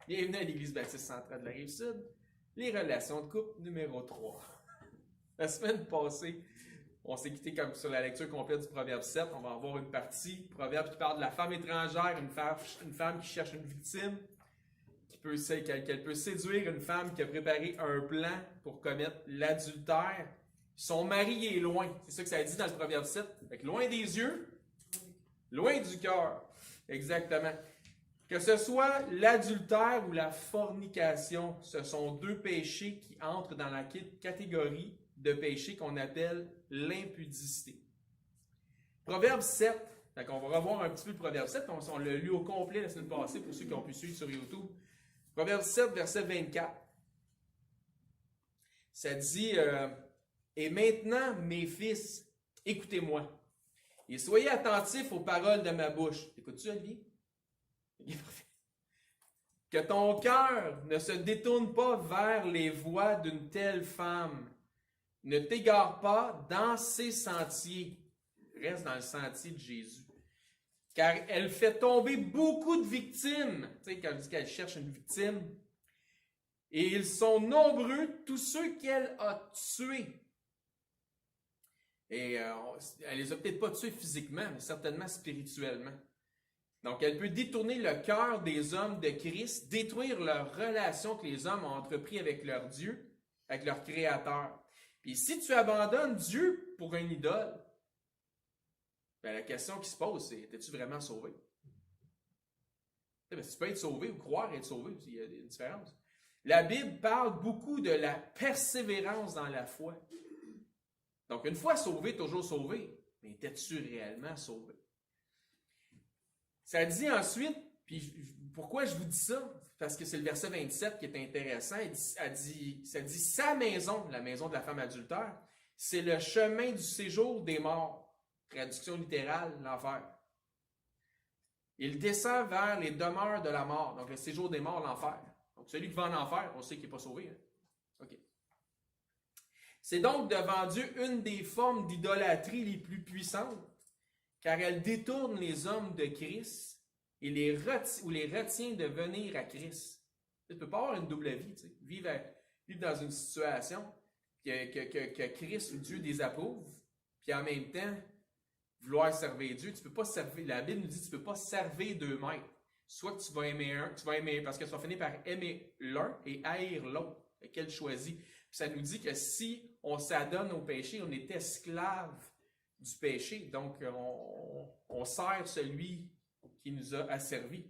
Bienvenue à l'Église baptiste centrale de la Rive-Sud, les relations de couple numéro 3. La semaine passée, on s'est quitté comme sur la lecture complète du Proverbe 7. On va avoir une partie, Proverbe qui parle de la femme étrangère, une femme qui cherche une victime, qu'elle peut séduire une femme qui a préparé un plan pour commettre l'adultère. Son mari est loin. C'est ça que ça dit dans le Proverbe 7. Fait que loin des yeux, loin du cœur. Exactement. Que ce soit l'adultère ou la fornication, ce sont deux péchés qui entrent dans la catégorie de péchés qu'on appelle l'impudicité. Proverbe 7, on va revoir un petit peu le Proverbe 7, on l'a lu au complet la semaine passée pour ceux qui ont pu suivre sur YouTube. Proverbe 7, verset 24. Ça dit Et maintenant, mes fils, écoutez-moi, et soyez attentifs aux paroles de ma bouche. Écoutes-tu, Olivier? Que ton cœur ne se détourne pas vers les voies d'une telle femme. Ne t'égare pas dans ses sentiers. Reste dans le sentier de Jésus. Car elle fait tomber beaucoup de victimes. Tu sais, quand je dis qu'elle cherche une victime. Et ils sont nombreux, tous ceux qu'elle a tués. Et elle les a peut-être pas tués physiquement, mais certainement spirituellement. Donc, elle peut détourner le cœur des hommes de Christ, détruire leur relation que les hommes ont entrepris avec leur Dieu, avec leur Créateur. Puis si tu abandonnes Dieu pour un idole, ben la question qui se pose, c'est, es-tu vraiment sauvé? Parce que tu peux être sauvé ou croire être sauvé, il y a une différence. La Bible parle beaucoup de la persévérance dans la foi. Donc, une fois sauvé, toujours sauvé. Mais es-tu réellement sauvé? Ça dit ensuite, puis pourquoi je vous dis ça? Parce que c'est le verset 27 qui est intéressant. Ça dit, sa maison, la maison de la femme adultère, c'est le chemin du séjour des morts. Traduction littérale, l'enfer. Il descend vers les demeures de la mort. Donc, le séjour des morts, l'enfer. Donc, celui qui va en enfer, on sait qu'il n'est pas sauvé. Hein? OK. C'est donc devant Dieu une des formes d'idolâtrie les plus puissantes, car elle détourne les hommes de Christ et les retient de venir à Christ. Tu ne peux pas avoir une double vie, tu sais. Vivre dans une situation que Christ ou Dieu désapprouve, puis en même temps, vouloir servir Dieu. Tu peux pas servir, la Bible nous dit que tu ne peux pas servir deux maîtres. Soit que tu vas aimer un, parce que tu vas finir par aimer l'un et haïr l'autre. Lequel choisit. Puis ça nous dit que si on s'adonne au péché, on est esclave du péché. Donc, on sert celui qui nous a asservis.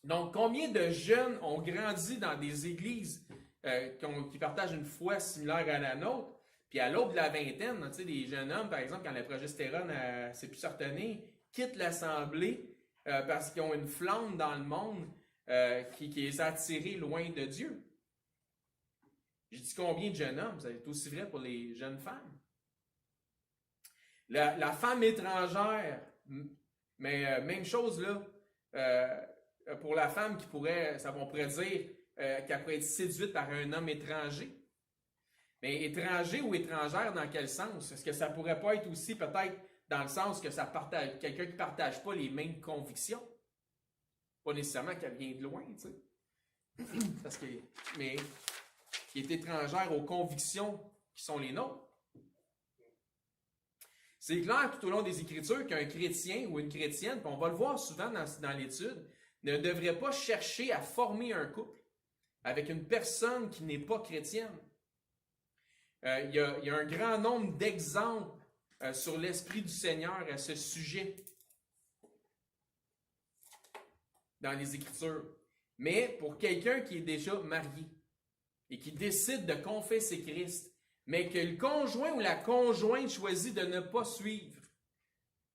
Donc, combien de jeunes ont grandi dans des églises qui partagent une foi similaire à la nôtre, puis à l'aube de la vingtaine, tu sais, des jeunes hommes, par exemple, quand la progestérone s'est plus certainée, quittent l'assemblée parce qu'ils ont une flamme dans le monde qui les a attirés loin de Dieu. Je dis combien de jeunes hommes? Ça va être aussi vrai pour les jeunes femmes. La femme étrangère, mais même chose là, pour la femme qui pourrait, on pourrait dire qu'elle pourrait être séduite par un homme étranger. Mais étranger ou étrangère, dans quel sens? Est-ce que ça pourrait pas être aussi peut-être dans le sens que ça partage quelqu'un qui ne partage pas les mêmes convictions? Pas nécessairement qu'elle vient de loin, tu sais. Parce que, mais qui est étrangère aux convictions qui sont les nôtres. C'est clair tout au long des Écritures qu'un chrétien ou une chrétienne, puis on va le voir souvent dans l'étude, ne devrait pas chercher à former un couple avec une personne qui n'est pas chrétienne. Il y a un grand nombre d'exemples sur l'Esprit du Seigneur à ce sujet dans les Écritures. Mais pour quelqu'un qui est déjà marié et qui décide de confesser Christ, mais que le conjoint ou la conjointe choisit de ne pas suivre,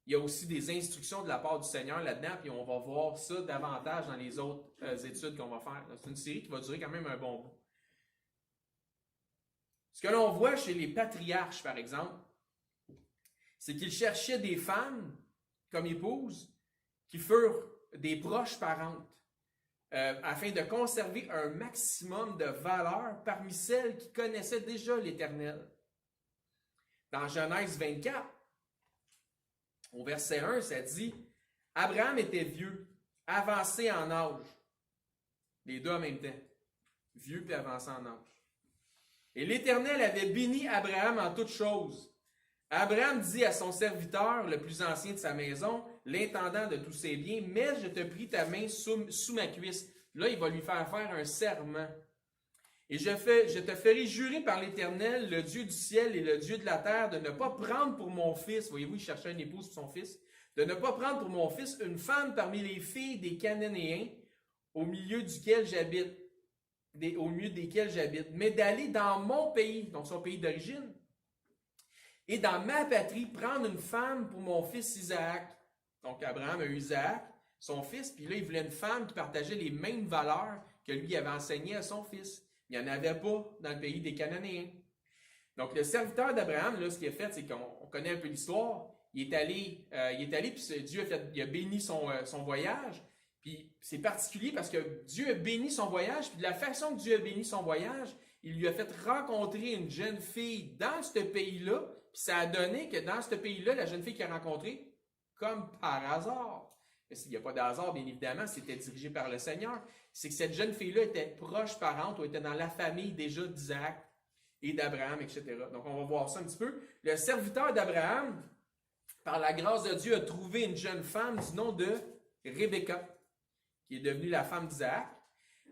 il y a aussi des instructions de la part du Seigneur là-dedans, puis on va voir ça davantage dans les autres études qu'on va faire. C'est une série qui va durer quand même un bon bout. Ce que l'on voit chez les patriarches, par exemple, c'est qu'ils cherchaient des femmes comme épouses qui furent des proches parentes afin de conserver un maximum de valeur parmi celles qui connaissaient déjà l'Éternel. Dans Genèse 24, au verset 1, ça dit « Abraham était vieux, avancé en âge. Les deux en même temps. Vieux puis avancé en âge. Et l'Éternel avait béni Abraham en toutes choses. Abraham dit à son serviteur, le plus ancien de sa maison, l'intendant de tous ses biens, mets, je te prie, ta main sous ma cuisse. Là, il va lui faire un serment. Et je te ferai jurer par l'Éternel, le Dieu du ciel et le Dieu de la terre, de ne pas prendre pour mon fils, voyez-vous, il cherchait une épouse pour son fils, de ne pas prendre pour mon fils une femme parmi les filles des Cananéens, au milieu desquels j'habite, mais d'aller dans mon pays, donc son pays d'origine, et dans ma patrie, prendre une femme pour mon fils Isaac. Donc Abraham a eu Isaac, son fils, puis là, il voulait une femme qui partageait les mêmes valeurs que lui avait enseignées à son fils. Il n'y en avait pas dans le pays des Cananéens. Donc le serviteur d'Abraham, là, ce qu'il a fait, c'est qu'on connaît un peu l'histoire. Il est allé, puis Dieu il a béni son voyage. Puis c'est particulier parce que Dieu a béni son voyage, puis de la façon que Dieu a béni son voyage, il lui a fait rencontrer une jeune fille dans ce pays-là, puis ça a donné que dans ce pays-là, la jeune fille qu'il a rencontrée, comme par hasard, mais s'il n'y a pas de hasard, bien évidemment, c'était dirigé par le Seigneur, c'est que cette jeune fille-là était proche parente ou était dans la famille déjà d'Isaac et d'Abraham, etc. Donc on va voir ça un petit peu. Le serviteur d'Abraham, par la grâce de Dieu, a trouvé une jeune femme du nom de Rebecca, qui est devenue la femme d'Isaac.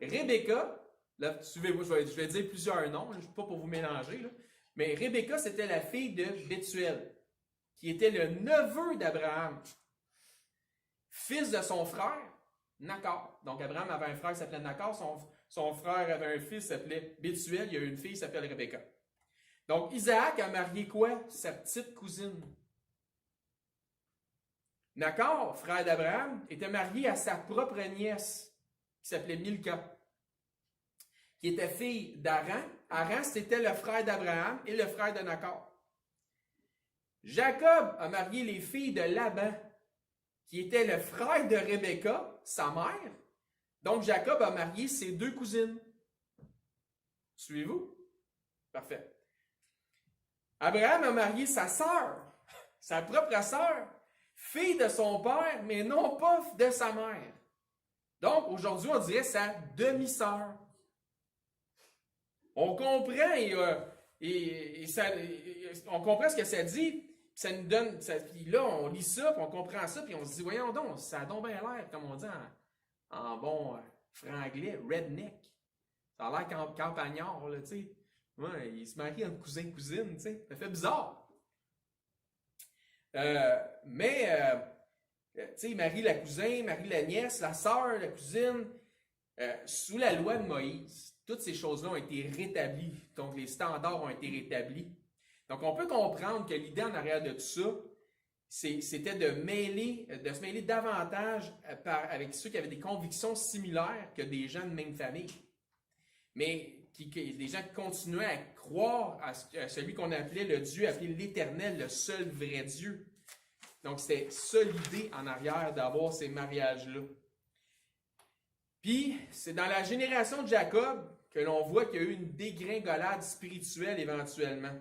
Rebecca, là, suivez-moi, je vais dire plusieurs noms, je ne suis pas pour vous mélanger, là, mais Rebecca, c'était la fille de Bethuel, qui était le neveu d'Abraham, fils de son frère, Nachor. Donc Abraham avait un frère qui s'appelait Nachor, son frère avait un fils qui s'appelait Bethuel, il y a une fille qui s'appelle Rebecca. Donc Isaac a marié quoi? Sa petite cousine. Nachor, frère d'Abraham, était marié à sa propre nièce, qui s'appelait Milka, qui était fille d'Aran. Aran, c'était le frère d'Abraham et le frère de Nachor. Jacob a marié les filles de Laban, qui était le frère de Rebecca, sa mère. Donc Jacob a marié ses deux cousines. Suivez-vous? Parfait. Abraham a marié sa sœur, sa propre sœur, fille de son père, mais non pas de sa mère. Donc, aujourd'hui, on dirait sa demi-sœur. On comprend on comprend ce que ça dit, ça nous donne, puis là, on lit ça, puis on comprend ça, puis on se dit, voyons donc, ça a donc bien l'air, comme on dit en bon franglais, redneck. Ça a l'air campagnard, là, tu sais. Ouais, il se marie entre cousin-cousine, tu sais. Ça fait bizarre. Tu sais, il marie la cousine, marie la nièce, la sœur, la cousine. Sous la loi de Moïse, toutes ces choses-là ont été rétablies. Donc, les standards ont été rétablis. Donc, on peut comprendre que l'idée en arrière de tout ça, c'était de se mêler davantage avec ceux qui avaient des convictions similaires que des gens de même famille. Mais des gens qui continuaient à croire à celui qu'on appelait le Dieu, appelé l'Éternel, le seul vrai Dieu. Donc, c'était ça l'idée en arrière d'avoir ces mariages-là. Puis, c'est dans la génération de Jacob que l'on voit qu'il y a eu une dégringolade spirituelle éventuellement.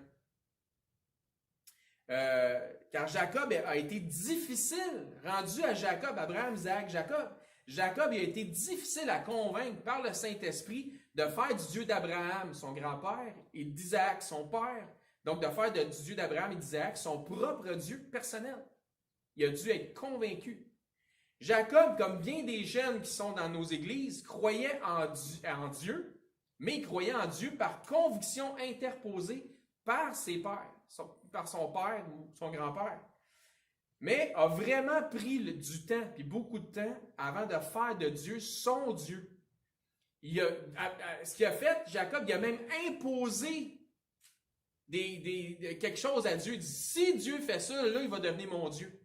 Car Jacob a été difficile, rendu à Jacob, Abraham, Isaac, Jacob a été difficile à convaincre par le Saint-Esprit de faire du Dieu d'Abraham, son grand-père, et d'Isaac, son père. Donc, de faire du Dieu d'Abraham et d'Isaac son propre Dieu personnel. Il a dû être convaincu. Jacob, comme bien des jeunes qui sont dans nos églises, croyait en Dieu, mais il croyait en Dieu par conviction interposée par ses pères, par son père ou son grand-père. Mais a vraiment pris du temps, puis beaucoup de temps, avant de faire de Dieu son Dieu. Ce qu'il a fait, Jacob, il a même imposé quelque chose à Dieu. Il dit, si Dieu fait ça, là, il va devenir mon Dieu.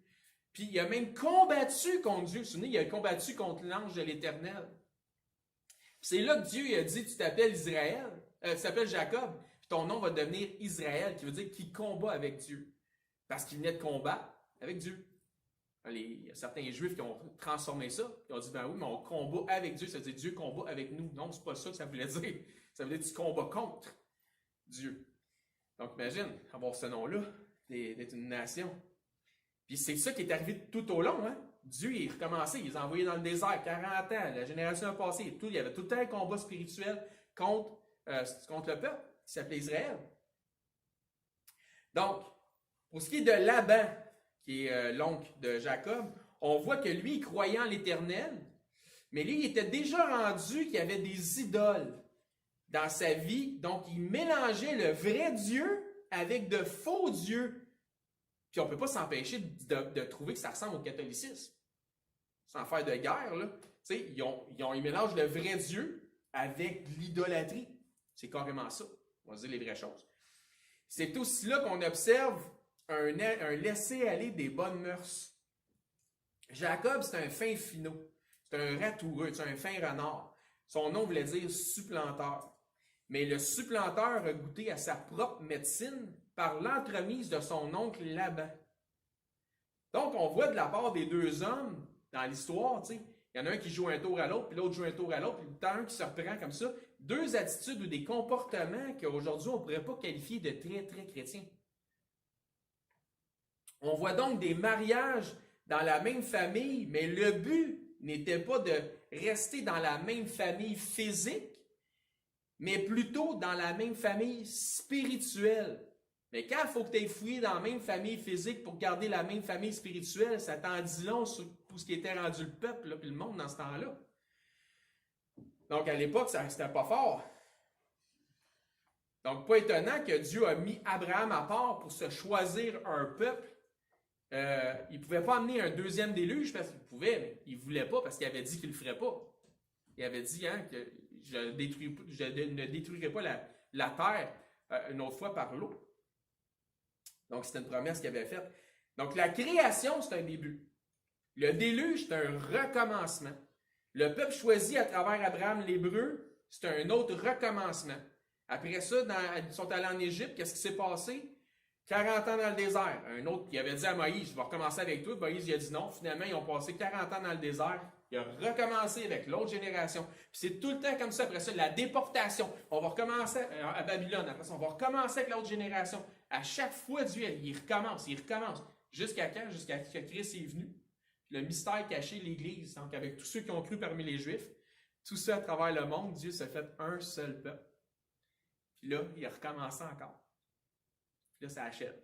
Puis il a même combattu contre Dieu. Vous vous souvenez, il a combattu contre l'ange de l'Éternel. C'est là que Dieu il a dit, tu t'appelles tu t'appelles Jacob, puis ton nom va devenir Israël, qui veut dire qui combat avec Dieu. Parce qu'il venait de combattre avec Dieu. Il y a certains Juifs qui ont transformé ça. Ils ont dit, ben oui, mais on combat avec Dieu, ça veut dire Dieu combat avec nous. Non, c'est pas ça que ça voulait dire. Ça veut dire que tu combats contre Dieu. Donc imagine, avoir ce nom-là, d'être une nation. Puis c'est ça qui est arrivé tout au long. Hein? Dieu il recommençait, il les a envoyés dans le désert 40 ans, la génération a passé, tout, il y avait tout le temps un combat spirituel contre le peuple qui s'appelait Israël. Donc, pour ce qui est de Laban, qui est l'oncle de Jacob, on voit que lui, il croyait en l'Éternel, mais lui, il était déjà rendu qu'il y avait des idoles dans sa vie, donc il mélangeait le vrai Dieu avec de faux dieux. Puis on ne peut pas s'empêcher de trouver que ça ressemble au catholicisme. Sans faire de guerre, là. Tu sais, ils mélangent le vrai Dieu avec l'idolâtrie. C'est carrément ça. On va se dire les vraies choses. C'est aussi là qu'on observe un laisser-aller des bonnes mœurs. Jacob, c'est un fin finot. C'est un ratoureux, c'est un fin renard. Son nom voulait dire supplanteur. Mais le supplanteur a goûté à sa propre médecine par l'entremise de son oncle Laban. Donc, on voit de la part des deux hommes, dans l'histoire, tu sais, il y en a un qui joue un tour à l'autre, puis l'autre joue un tour à l'autre, puis le un qui se reprend comme ça. Deux attitudes ou des comportements qu'aujourd'hui, on ne pourrait pas qualifier de très, très chrétiens. On voit donc des mariages dans la même famille, mais le but n'était pas de rester dans la même famille physique, mais plutôt dans la même famille spirituelle. Mais quand il faut que tu aies fouillé dans la même famille physique pour garder la même famille spirituelle, ça t'en dit long sur tout ce qui était rendu le peuple et le monde dans ce temps-là. Donc à l'époque, c'était pas fort. Donc pas étonnant que Dieu a mis Abraham à part pour se choisir un peuple. Il ne pouvait pas amener un deuxième déluge parce qu'il pouvait, mais il ne voulait pas parce qu'il avait dit qu'il ne le ferait pas. Il avait dit que je ne détruirai pas la terre une autre fois par l'eau. Donc, c'était une promesse qu'il avait faite. Donc, la création, c'est un début. Le déluge, c'est un recommencement. Le peuple choisi à travers Abraham l'Hébreu, c'est un autre recommencement. Après ça, ils sont allés en Égypte. Qu'est-ce qui s'est passé? 40 ans dans le désert. Un autre qui avait dit à Moïse, je vais recommencer avec toi. Moïse, il a dit non. Finalement, ils ont passé 40 ans dans le désert. Il a recommencé avec l'autre génération. Puis c'est tout le temps comme ça. Après ça, la déportation. On va recommencer à Babylone. Après ça, on va recommencer avec l'autre génération. À chaque fois, Dieu, il recommence. Jusqu'à quand? Jusqu'à ce que Christ est venu. Puis le mystère caché, l'Église. Donc, avec tous ceux qui ont cru parmi les Juifs, tout ça à travers le monde, Dieu s'est fait un seul peuple. Puis là, il a recommencé encore. Puis là, ça achève.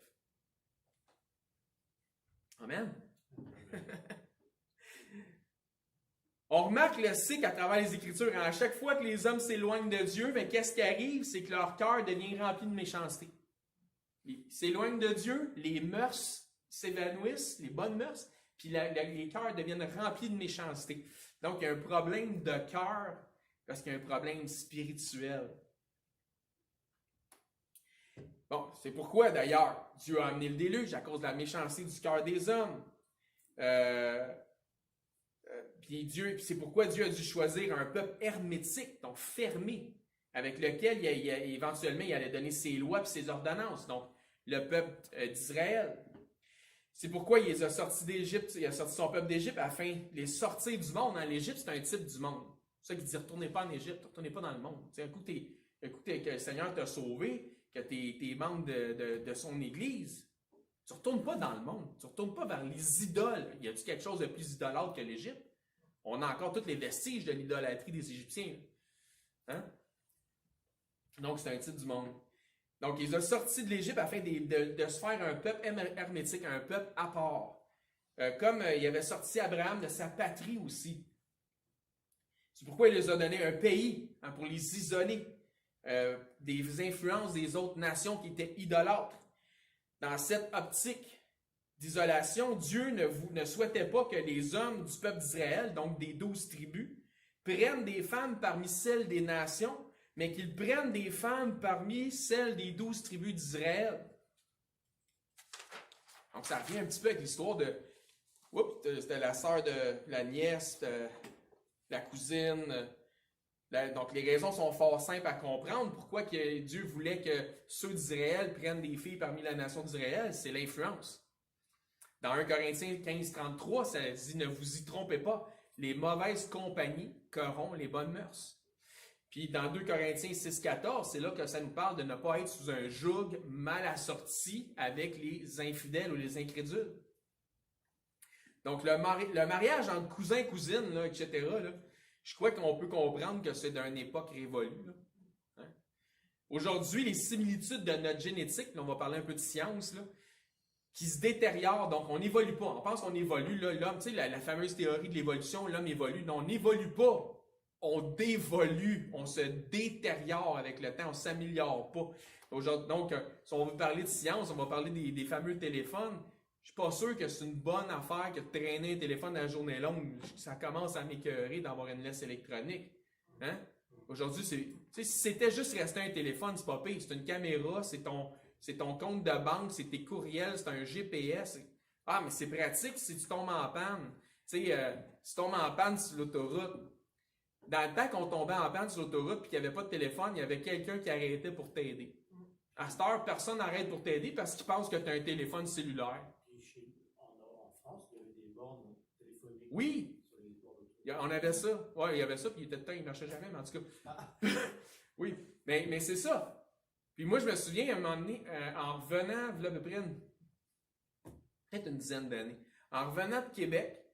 Amen. On remarque le cycle à travers les Écritures. À chaque fois que les hommes s'éloignent de Dieu, mais qu'est-ce qui arrive? C'est que leur cœur devient rempli de méchanceté. Ils s'éloignent de Dieu, les mœurs s'évanouissent, les bonnes mœurs, puis les cœurs deviennent remplis de méchanceté. Donc, il y a un problème de cœur parce qu'il y a un problème spirituel. Bon, c'est pourquoi d'ailleurs Dieu a amené le déluge à cause de la méchanceté du cœur des hommes. Puis c'est pourquoi Dieu a dû choisir un peuple hermétique, donc fermé, avec lequel éventuellement il allait donner ses lois et ses ordonnances, donc le peuple d'Israël. C'est pourquoi il les a sortis d'Égypte, il a sorti son peuple d'Égypte afin de les sortir du monde. L'Égypte, c'est un type du monde. C'est ça qu'il dit, retournez pas en Égypte, retournez pas dans le monde. Un coup que le Seigneur t'a sauvé, que tu es membre de son Église, tu ne retournes pas dans le monde, tu ne retournes pas vers les idoles. Y a-t-il quelque chose de plus idolâtre que l'Égypte? On a encore tous les vestiges de l'idolâtrie des Égyptiens. Hein? Donc, c'est un type du monde. Donc, il les a sortis de l'Égypte afin de se faire un peuple hermétique, un peuple à part. Comme il avait sorti Abraham de sa patrie aussi. C'est pourquoi il les a donné un pays pour les isoler des influences des autres nations qui étaient idolâtres. Dans cette optique d'isolation, Dieu ne souhaitait pas que les hommes du peuple d'Israël, donc des 12 tribus, prennent des femmes parmi celles des nations, mais qu'ils prennent des femmes parmi celles des 12 tribus d'Israël. Donc ça revient un petit peu avec l'histoire de... c'était la sœur de la nièce, la cousine. Donc les raisons sont fort simples à comprendre. Pourquoi que Dieu voulait que ceux d'Israël prennent des filles parmi la nation d'Israël? C'est l'influence. Dans 1 Corinthiens 15:33, ça dit « Ne vous y trompez pas, les mauvaises compagnies corrompent les bonnes mœurs. » Puis dans 2 Corinthiens 6:14, c'est là que ça nous parle de ne pas être sous un joug mal assorti avec les infidèles ou les incrédules. Donc, le mariage entre cousins, cousines, là, etc., là, je crois qu'on peut comprendre que c'est d'une époque révolue. Là. Hein? Aujourd'hui, les similitudes de notre génétique, là, on va parler un peu de science, là, qui se détériorent, donc on n'évolue pas. On pense qu'on évolue, l'homme, tu sais, la fameuse théorie de l'évolution, l'homme évolue. Non, on n'évolue pas. On dévolue, on se détériore avec le temps, on ne s'améliore pas. Donc, si on veut parler de science, on va parler des fameux téléphones. Je ne suis pas sûr que c'est une bonne affaire que de traîner un téléphone à la journée longue. Ça commence à m'écœurer d'avoir une laisse électronique. Hein? Aujourd'hui, si c'était juste rester un téléphone, c'est pas pire. C'est une caméra, c'est ton compte de banque, c'est tes courriels, c'est un GPS. Ah, mais c'est pratique si tu tombes en panne. Tu sais, si tu tombes en panne sur l'autoroute. Dans le temps qu'on tombait en panne sur l'autoroute et qu'il n'y avait pas de téléphone, il y avait quelqu'un qui arrêtait pour t'aider. À cette heure, personne n'arrête pour t'aider parce qu'il pense que tu as un téléphone cellulaire. En France, il y avait des bornes téléphoniques. Oui! On avait ça. Oui, il y avait ça, puis il était de temps, il ne marchait jamais, mais en tout cas. Oui, mais c'est ça. Puis moi, je me souviens, à un moment donné, en revenant, il y a à peu près peut-être une dizaine d'années, en revenant de Québec,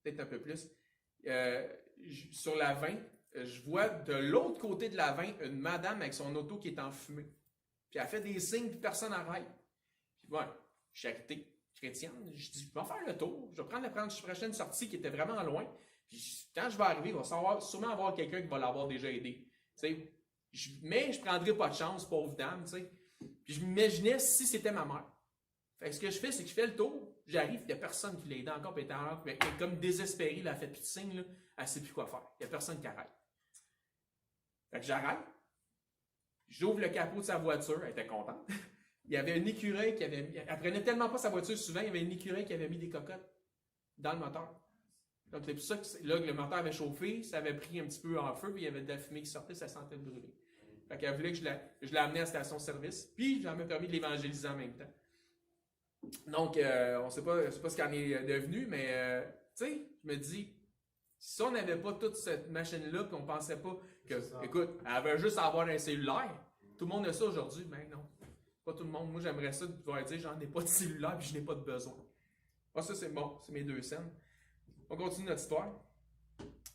peut-être un peu plus, sur la 20, je vois de l'autre côté de la 20 une madame avec son auto qui est en fumée. Puis elle fait des signes, puis personne n'arrête. Puis voilà, charité chrétienne, je dis, je vais faire le tour, je vais prendre la prochaine sortie qui était vraiment loin. Puis quand je vais arriver, il va sûrement avoir quelqu'un qui va l'avoir déjà aidé. Mais je ne prendrai pas de chance, pauvre dame. T'sais. Puis je m'imaginais si c'était ma mère. Fait que ce que je fais, c'est que je fais le tour, j'arrive, il n'y a personne qui l'a aidé encore, puis elle est comme désespérée, elle a fait plus de signes, là, elle ne sait plus quoi faire. Il n'y a personne qui arrête. Fait que j'arrête, j'ouvre le capot de sa voiture, elle était contente. Il y avait un écureuil qui avait mis, elle prenait tellement pas sa voiture souvent, il y avait un écureuil qui avait mis des cocottes dans le moteur. Donc c'est pour ça que là, le moteur avait chauffé, ça avait pris un petit peu en feu, puis il y avait de la fumée qui sortait, ça sentait le brûler. Fait qu'elle voulait que je l'amenais à la station-service, puis j'en ai permis de l'évangéliser en même temps. Donc, on ne sait pas ce qu'elle est devenu, mais tu sais, je me dis, si on n'avait pas toute cette machine-là, qu'on ne pensait pas que, écoute, elle avait juste à avoir un cellulaire, tout le monde a ça aujourd'hui, mais non, pas tout le monde. Moi, j'aimerais ça de pouvoir dire, j'en ai pas de cellulaire, puis je n'ai pas de besoin. Ah, ça, c'est bon, c'est mes 2 cents. On continue notre histoire.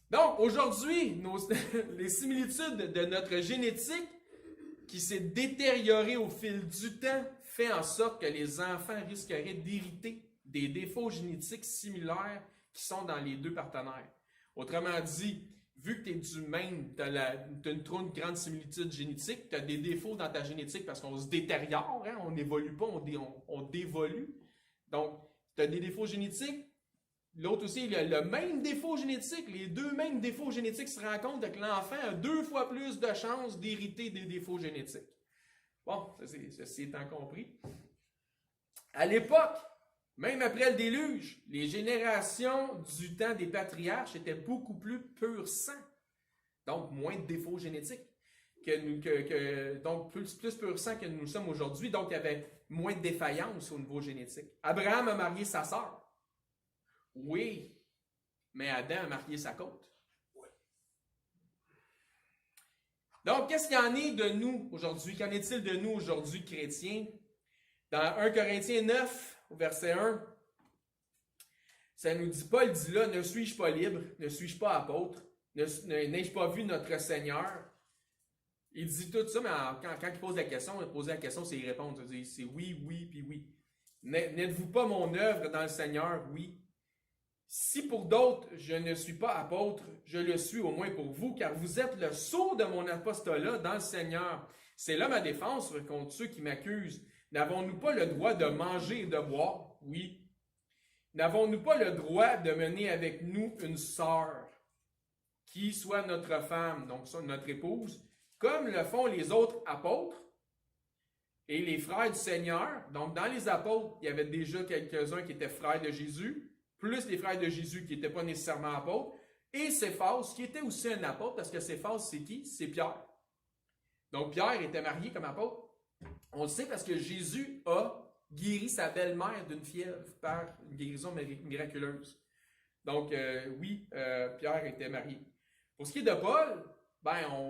Donc, aujourd'hui, les similitudes de notre génétique qui s'est détériorée au fil du temps fait en sorte que les enfants risqueraient d'hériter des défauts génétiques similaires qui sont dans les deux partenaires. Autrement dit, vu que tu es du même, tu as une trop grande similitude génétique, tu as des défauts dans ta génétique parce qu'on se détériore, hein, on n'évolue pas, on dévolue. Donc, tu as des défauts génétiques. L'autre aussi, il a le même défaut génétique. Les deux mêmes défauts génétiques se rencontrent, donc l'enfant a 2 fois plus de chances d'hériter des défauts génétiques. Bon, ceci étant compris. À l'époque, même après le déluge, les générations du temps des patriarches étaient beaucoup plus pur sang. Donc, moins de défauts génétiques. Donc, plus pur sang que nous sommes aujourd'hui. Donc, il y avait moins de défaillances au niveau génétique. Abraham a marié sa sœur. Oui, mais Adam a marié sa côte. Donc, qu'est-ce qu'il y en est de nous aujourd'hui? Qu'en est-il de nous aujourd'hui, chrétiens? Dans 1 Corinthiens 9, au verset 1, ça nous dit, Paul dit là, ne suis-je pas libre? Ne suis-je pas apôtre? N'ai-je pas vu notre Seigneur? Il dit tout ça, mais quand il pose la question, c'est il répond. C'est oui, oui, puis oui. N'êtes-vous pas mon œuvre dans le Seigneur? Oui. Si pour d'autres, je ne suis pas apôtre, je le suis au moins pour vous, car vous êtes le sceau de mon apostolat dans le Seigneur. C'est là ma défense contre ceux qui m'accusent. N'avons-nous pas le droit de manger et de boire? Oui. N'avons-nous pas le droit de mener avec nous une sœur qui soit notre femme, donc notre épouse, comme le font les autres apôtres et les frères du Seigneur? Donc, dans les apôtres, il y avait déjà quelques-uns qui étaient frères de Jésus, plus les frères de Jésus qui n'étaient pas nécessairement apôtres, et Céphas, qui était aussi un apôtre, parce que Céphas, c'est qui? C'est Pierre. Donc, Pierre était marié comme apôtre. On le sait parce que Jésus a guéri sa belle-mère d'une fièvre par une guérison miraculeuse. Donc, oui, Pierre était marié. Pour ce qui est de Paul,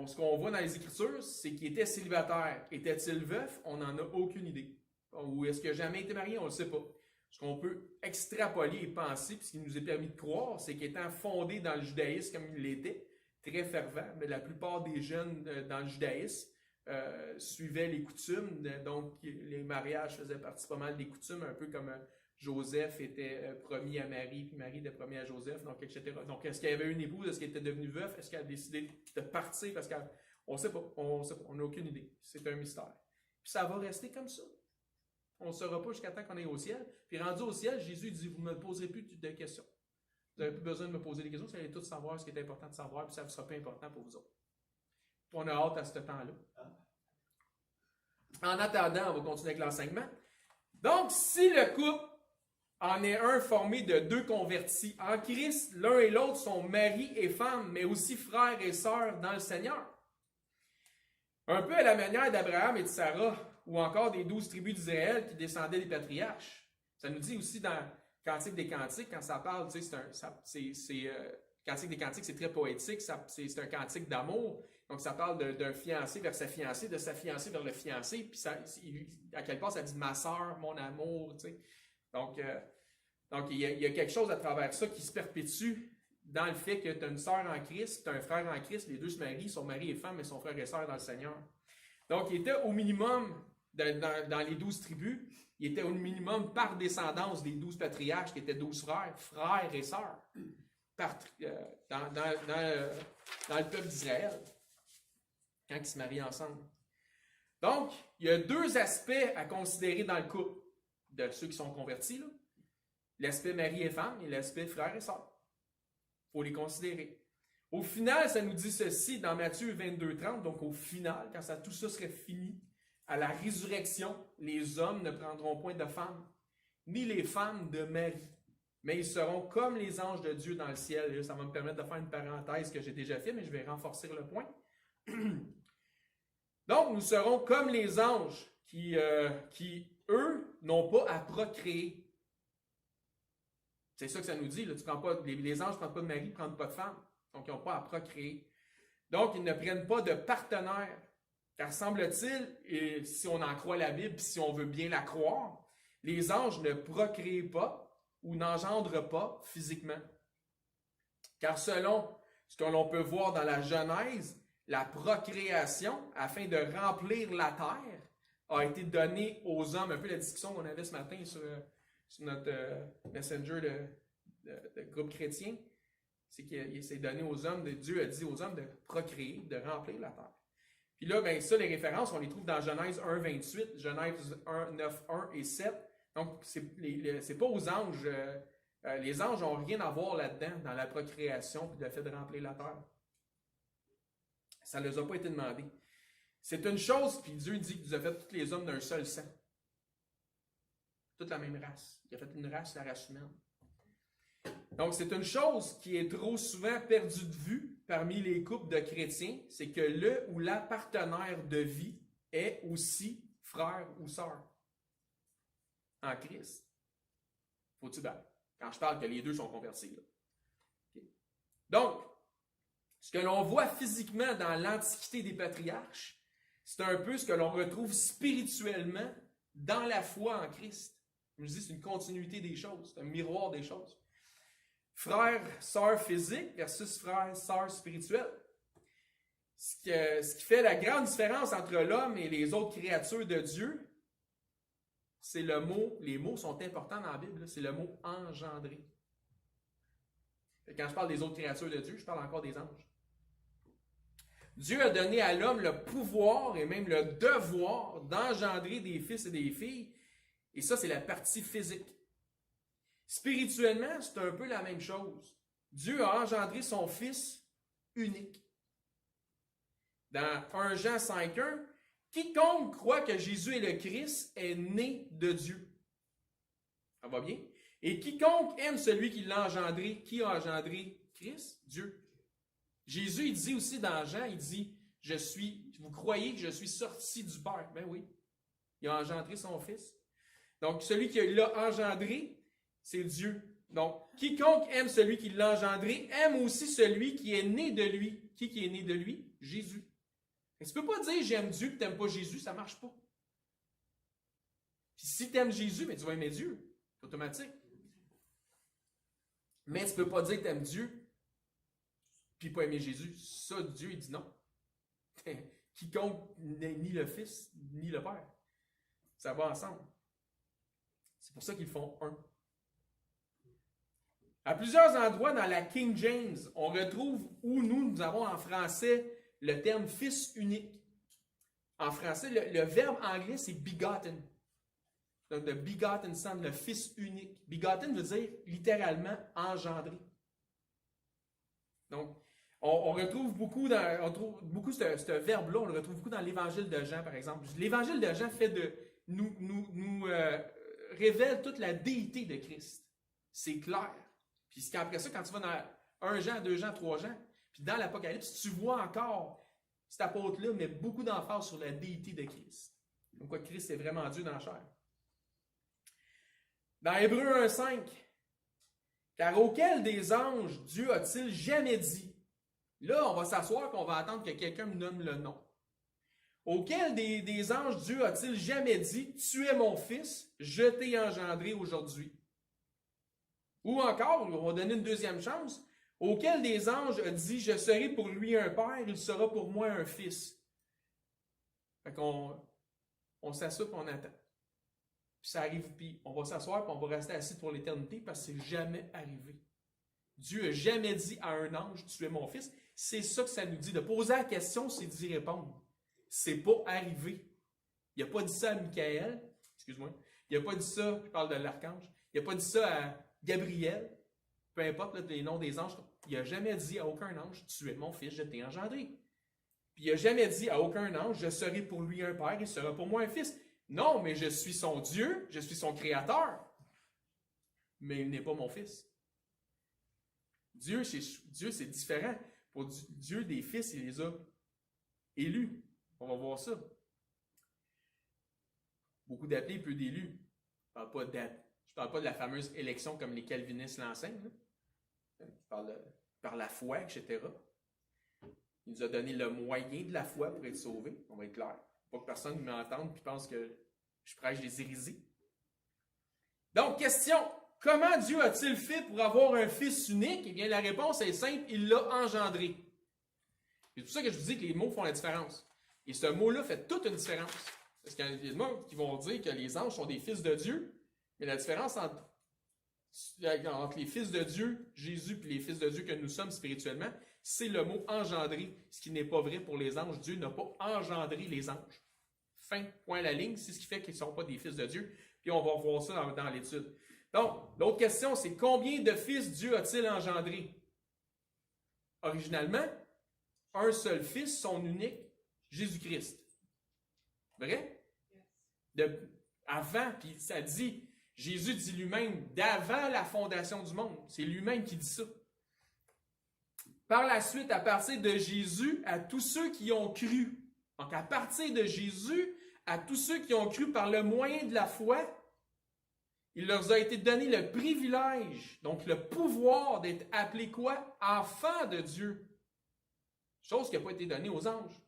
ce qu'on voit dans les Écritures, c'est qu'il était célibataire. Était-il veuf? On n'en a aucune idée. Ou est-ce qu'il n'a jamais été marié? On ne le sait pas. Ce qu'on peut extrapoler et penser, puis ce qui nous est permis de croire, c'est qu'étant fondé dans le judaïsme comme il l'était, très fervent, mais la plupart des jeunes dans le judaïsme suivaient les coutumes, donc les mariages faisaient partie pas mal des coutumes, un peu comme Joseph était promis à Marie, puis Marie était promis à Joseph, donc etc. Donc, est-ce qu'il y avait une épouse, est-ce qu'elle était devenue veuf, est-ce qu'elle a décidé de partir, parce qu'on ne sait pas, on n'a aucune idée, c'est un mystère. Puis ça va rester comme ça. On ne saura pas jusqu'à temps qu'on est au ciel. Puis rendu au ciel, Jésus dit, vous ne me poserez plus de questions. Vous n'avez plus besoin de me poser des questions, vous allez tous savoir ce qui est important de savoir, puis ça ne sera pas important pour vous autres. Puis on a hâte à ce temps-là. En attendant, on va continuer avec l'enseignement. Donc, si le couple en est un formé de deux convertis en Christ, l'un et l'autre sont mari et femme, mais aussi frères et sœurs dans le Seigneur. Un peu à la manière d'Abraham et de Sarah, ou encore des 12 tribus d'Israël qui descendaient des patriarches. Ça nous dit aussi dans Cantique des Cantiques, quand ça parle, tu sais, Cantique des Cantiques, c'est très poétique, c'est un cantique d'amour. Donc, ça parle d'un fiancé vers sa fiancée, de sa fiancée vers le fiancé, puis à quel point ça dit « ma sœur, mon amour », tu sais. Donc il y a quelque chose à travers ça qui se perpétue dans le fait que tu as une sœur en Christ, tu as un frère en Christ, les deux se marient, sont mari et femme, mais sont frères et sœurs dans le Seigneur. Donc, il était au minimum, dans les 12 tribus, il était au minimum par descendance des 12 patriarches qui étaient 12 frères et sœurs, dans le peuple d'Israël, quand ils se marient ensemble. Donc, il y a deux aspects à considérer dans le couple de ceux qui sont convertis, là. L'aspect mari et femme et l'aspect frère et sœur. Il faut les considérer. Au final, ça nous dit ceci dans Matthieu 22:30, donc au final, quand tout ça serait fini, à la résurrection, les hommes ne prendront point de femmes, ni les femmes de mari, mais ils seront comme les anges de Dieu dans le ciel. Et là, ça va me permettre de faire une parenthèse que j'ai déjà fait, mais je vais renforcer le point. Donc, nous serons comme les anges qui eux, n'ont pas à procréer. C'est ça que ça nous dit. Là. Les anges ne prennent pas de mari, ne prennent pas de femme. Donc, ils n'ont pas à procréer. Donc, ils ne prennent pas de partenaire. Car semble-t-il, et si on en croit la Bible, si on veut bien la croire, les anges ne procréent pas ou n'engendrent pas physiquement. Car selon ce que l'on peut voir dans la Genèse, la procréation, afin de remplir la terre, a été donnée aux hommes. Un peu la discussion qu'on avait ce matin sur notre messenger de groupe chrétien, c'est qu'il s'est donné aux hommes, Dieu a dit aux hommes de procréer, de remplir la terre. Puis là, bien ça, les références, on les trouve dans Genèse 1:28, Genèse 1:9, 1 et 7. Donc, c'est pas aux anges. Les anges n'ont rien à voir là-dedans, dans la procréation et le fait de remplir la terre. Ça ne leur a pas été demandé. C'est une chose, puis Dieu dit qu'il nous a fait tous les hommes d'un seul sang. Toute la même race. Il a fait une race, la race humaine. Donc, c'est une chose qui est trop souvent perdue de vue parmi les couples de chrétiens, c'est que le ou la partenaire de vie est aussi frère ou sœur en Christ. Faut-tu bien? Quand je parle que les deux sont convertis. Là. Okay. Donc, ce que l'on voit physiquement dans l'Antiquité des patriarches, c'est un peu ce que l'on retrouve spirituellement dans la foi en Christ. Je me dis, c'est une continuité des choses, c'est un miroir des choses. Frère, sœur physique versus frère, sœur spirituel. Ce qui fait la grande différence entre l'homme et les autres créatures de Dieu, c'est le mot, les mots sont importants dans la Bible, c'est le mot engendré. Quand je parle des autres créatures de Dieu, je parle encore des anges. Dieu a donné à l'homme le pouvoir et même le devoir d'engendrer des fils et des filles. Et ça, c'est la partie physique. Spirituellement, c'est un peu la même chose. Dieu a engendré son Fils unique. Dans 1 Jean 5:1, quiconque croit que Jésus est le Christ est né de Dieu. Ça va bien? Et quiconque aime celui qui l'a engendré, qui a engendré Christ? Dieu. Jésus, il dit aussi dans Jean, il dit, vous croyez que je suis sorti du Père? Ben oui. Il a engendré son Fils. Donc, celui qui l'a engendré, c'est Dieu. Donc, quiconque aime celui qui l'a engendré, aime aussi celui qui est né de lui. Qui est né de lui? Jésus. Et tu ne peux pas dire j'aime Dieu et tu n'aimes pas Jésus, ça ne marche pas. Puis si tu aimes Jésus, mais tu vas aimer Dieu. C'est automatique. Mais tu ne peux pas dire que tu aimes Dieu puis pas aimer Jésus. Ça, Dieu, il dit non. Quiconque n'est ni le Fils, ni le Père. Ça va ensemble. C'est pour ça qu'ils font un. À plusieurs endroits dans la King James, on retrouve où nous avons en français le terme fils unique. En français, le verbe anglais, c'est begotten. Donc, le begotten son, le fils unique. Begotten veut dire littéralement engendré. Donc, on retrouve beaucoup ce verbe-là, on le retrouve beaucoup dans l'Évangile de Jean, par exemple. L'Évangile de Jean fait nous révèle toute la déité de Christ. C'est clair. Puis après ça, quand tu vas dans 1 Jean, 2 Jean, 3 Jean, puis dans l'Apocalypse, tu vois encore cet apôtre-là met beaucoup d'emphase sur la déité de Christ. Donc, quoi, Christ est vraiment Dieu dans la chair. Dans Hébreux 1,5, car auquel des anges Dieu a-t-il jamais dit? Là, on va s'asseoir qu'on va attendre que quelqu'un me nomme le nom. Auquel des anges Dieu a-t-il jamais dit, tu es mon fils, je t'ai engendré aujourd'hui? Ou encore, on va donner une deuxième chance, auquel des anges a dit, je serai pour lui un père, il sera pour moi un fils. Fait qu'on s'assoit et on attend. Puis ça arrive, puis on va s'asseoir et on va rester assis pour l'éternité parce que c'est jamais arrivé. Dieu n'a jamais dit à un ange, tu es mon fils. C'est ça que ça nous dit. De poser la question, c'est d'y répondre. C'est pas arrivé. Il n'a pas dit ça à Michael, excuse-moi. Il n'a pas dit ça, je parle de l'archange. Il n'a pas dit ça à Gabriel, peu importe là, les noms des anges. Il n'a jamais dit à aucun ange, tu es mon fils, je t'ai engendré. Puis il n'a jamais dit à aucun ange, je serai pour lui un père, il sera pour moi un fils. Non, mais je suis son Dieu, je suis son créateur. Mais il n'est pas mon fils. Dieu, c'est différent. Pour Dieu, des fils, il les a élus. On va voir ça. Beaucoup d'appelés, peu d'élus. Je ne parle pas de la fameuse élection comme les calvinistes l'enseignent. Je parle par la foi, etc. Il nous a donné le moyen de la foi pour être sauvé. On va être clair. Pas que personne m'entende et pense que je prêche des hérésies. Donc, question. Comment Dieu a-t-il fait pour avoir un fils unique? Eh bien, la réponse est simple. Il l'a engendré. C'est pour ça que je vous dis que les mots font la différence. Et ce mot-là fait toute une différence. Parce qu'il y a des gens qui vont dire que les anges sont des fils de Dieu. Mais la différence entre les fils de Dieu, Jésus, et les fils de Dieu que nous sommes spirituellement, c'est le mot engendré, ce qui n'est pas vrai pour les anges. Dieu n'a pas engendré les anges. Fin, point à la ligne, c'est ce qui fait qu'ils ne sont pas des fils de Dieu. Puis on va voir ça dans l'étude. Donc, l'autre question, c'est combien de fils Dieu a-t-il engendré? Originalement, un seul fils, son unique, Jésus-Christ. Vrai? Avant, puis ça dit, Jésus dit lui-même, d'avant la fondation du monde. C'est lui-même qui dit ça. Par la suite, à partir de Jésus, à tous ceux qui ont cru. Donc, à partir de Jésus, à tous ceux qui ont cru par le moyen de la foi, il leur a été donné le privilège, donc le pouvoir d'être appelés quoi? Enfants de Dieu. Chose qui n'a pas été donnée aux anges.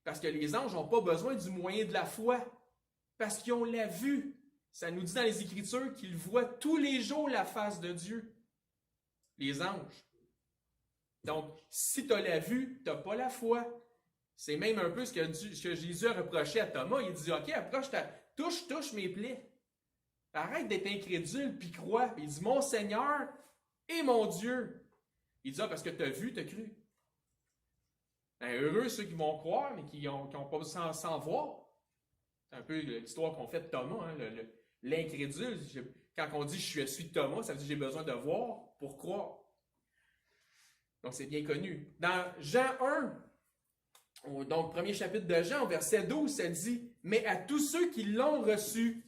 Parce que les anges n'ont pas besoin du moyen de la foi. Parce qu'ils ont la vue. Ça nous dit dans les Écritures qu'ils voient tous les jours la face de Dieu. Les anges. Donc, si tu as la vue, tu n'as pas la foi. C'est même un peu ce que Jésus a reproché à Thomas. Il dit, OK, approche, touche mes plaies. Arrête d'être incrédule, puis crois. Il dit, mon Seigneur et mon Dieu. Il dit, parce que tu as vu, tu as cru. Ben, heureux ceux qui vont croire, mais qui n'ont pas sans voir. C'est un peu l'histoire qu'on fait de Thomas, hein, l'incrédule. Quand on dit je suis Thomas, ça veut dire que j'ai besoin de voir pour croire. Donc c'est bien connu. Dans Jean 1, donc premier chapitre de Jean, verset 12, ça dit, mais à tous ceux qui l'ont reçu,